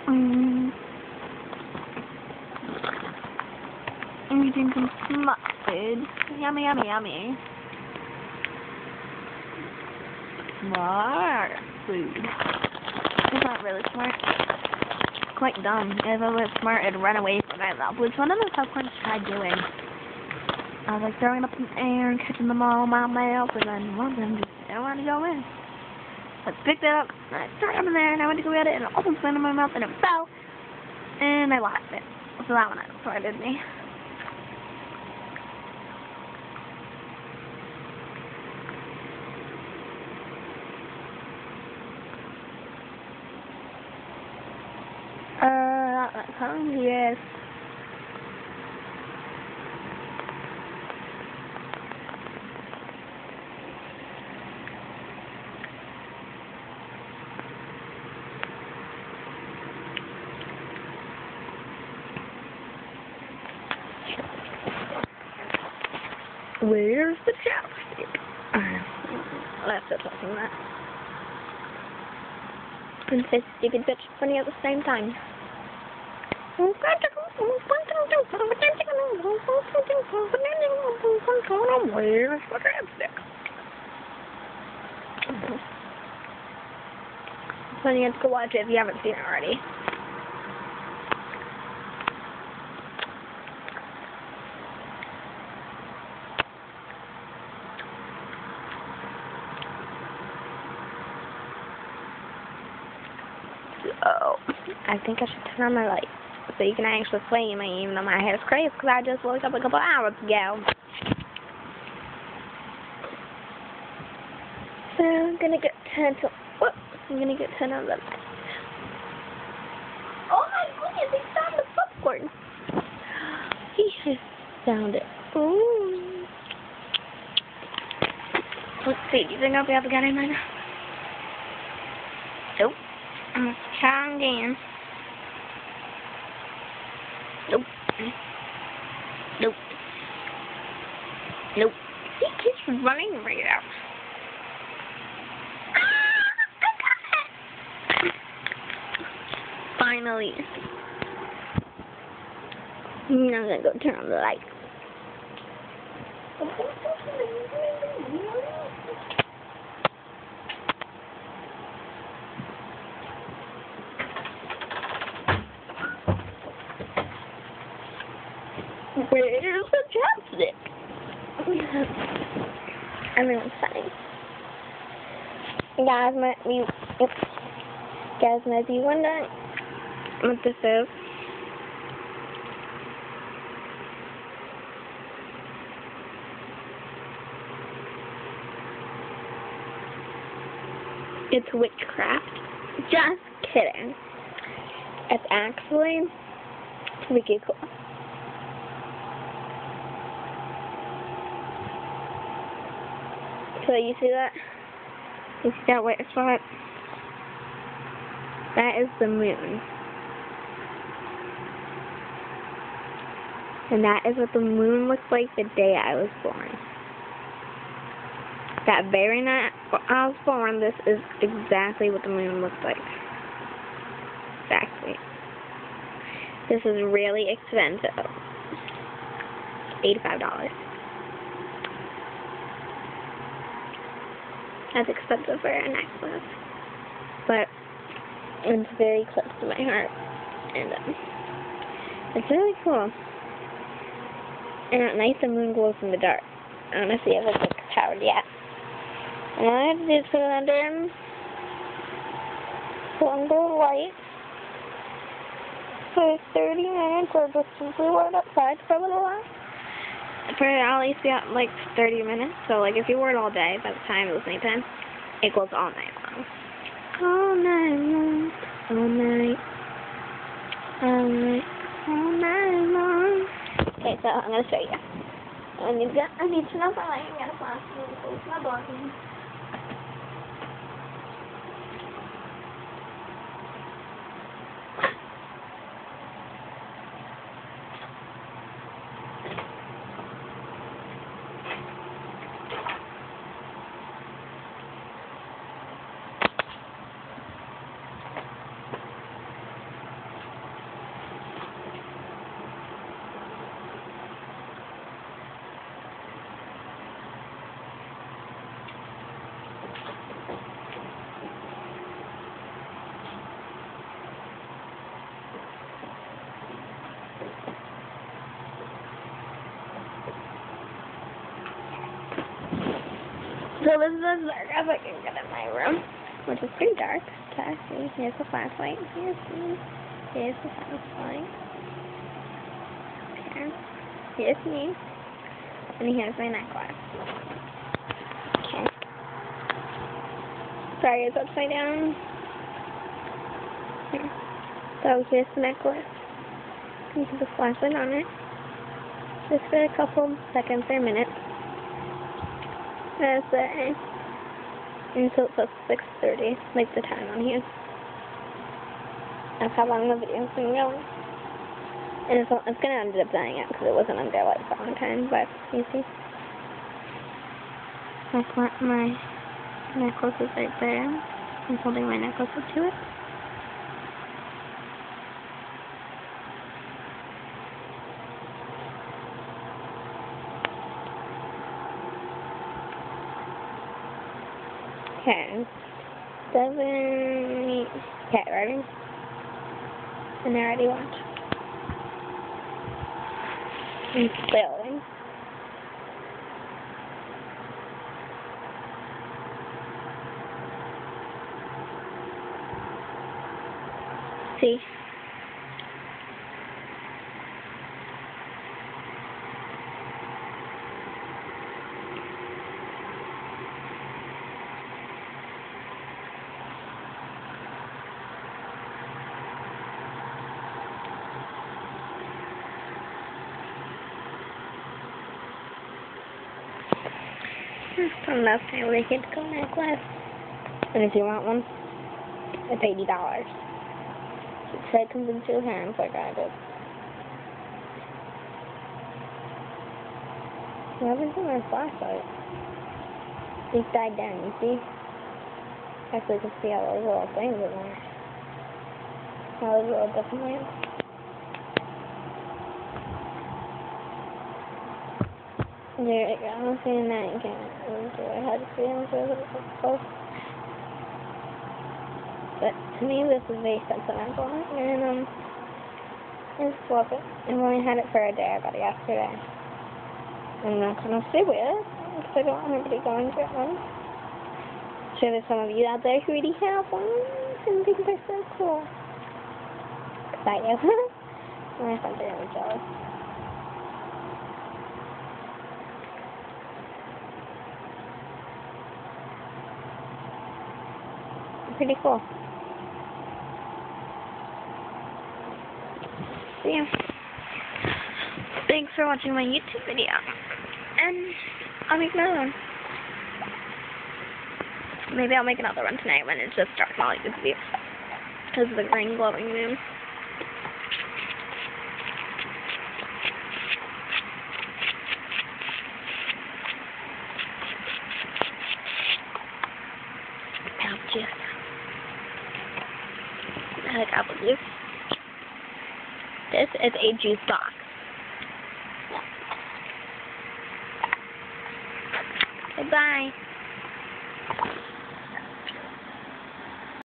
Mm. I'm eating some smart food. Yummy, yummy, yummy. Smart food. It's not really smart. It's quite dumb. If it was smart, it'd run away from my mouth, which one of the popcorns tried doing. I was like throwing up in the air and catching them all in my mouth, and then one of them just didn't want to go in. I picked it up, and I threw it up in there, and I went to go get it, and it almost went in my mouth, and it fell, and I lost it. So that one outsmarted me. That sounds, yes. Where's the chopstick? That's just something that. And say stupid bitch funny at the same time. Where's the chopstick? So you have to go watch it if you haven't seen it already. So, I think I should turn on my light so you can actually see me, even though my hair's crazy because I just woke up a couple hours ago. So I'm gonna get turned on. Whoops! I'm gonna get turned on the light. Oh my goodness! He found the popcorn. He has found it. Ooh. Let's see. Do you think I'll be able to get him in? Nope. I'm trying again. Nope. Nope. Nope. He keeps running right out. I got it! Finally. Now I'm gonna go turn on the light. Where's the chopstick? Everyone's funny. Guys might be wondering what this is. It's witchcraft. Just kidding. It's actually wicked cool. So you see that? You see that white spot? That is the moon. And that is what the moon looked like the day I was born. That very night I was born, this is exactly what the moon looked like. Exactly. This is really expensive. $85. That's expensive for a necklace. But it's very close to my heart. And it's really cool. And at night the moon glows in the dark. I want to see if it's like powered yet. And all I have to do is put it under the light for 30 minutes, or just simply wait outside for a little while. For at least like 30 minutes. So like if you wore it all day, by the time it was nighttime, it goes all night long. All night long. All night. All night. All night long. Okay, so I'm gonna show you. I need to turn off my light and get a flash and close my blinds. So this is as dark as I can get in my room, which is pretty dark to see. Here's the flashlight. Here's the flashlight. Here's me. And here's my necklace. Okay. Sorry, it's upside down. Here. So here's the necklace. You can put the flashlight on it. Just for a couple seconds or minutes. That's it. Until it says 6:30, like the time on here. That's how long the video's been going. And it's going to end up dying out because it wasn't under light for a long time, but you see. My necklace is right there. I'm holding my necklace up to it. Okay. 7, 8. Okay, ready? And I already watched. And spelling. See? From last time we could go necklace. And if you want one, it's $80. It said it comes in 2 hands like I did. What happened to my flashlight? It died down, you see? Actually, you can see all those little things in there. All those little different lamps. There you go. I'm seeing that you can't do it. How to see them so close. But to me, this is very sentimental. And, I just love it. I've only had it for a day. I got it yesterday. And I'm kind of stay with it because I don't want anybody going to get one. Sure, there's some of you out there who already have one and think they're so cool. Because I do. My friends are really jealous. Pretty cool. So yeah. Thanks for watching my YouTube video. And I'll make another one. Maybe I'll make another one tonight when it's just dark and all you can see. Because of the green glowing moon. Apple juice. I like apple juice. This is a juice box. Goodbye.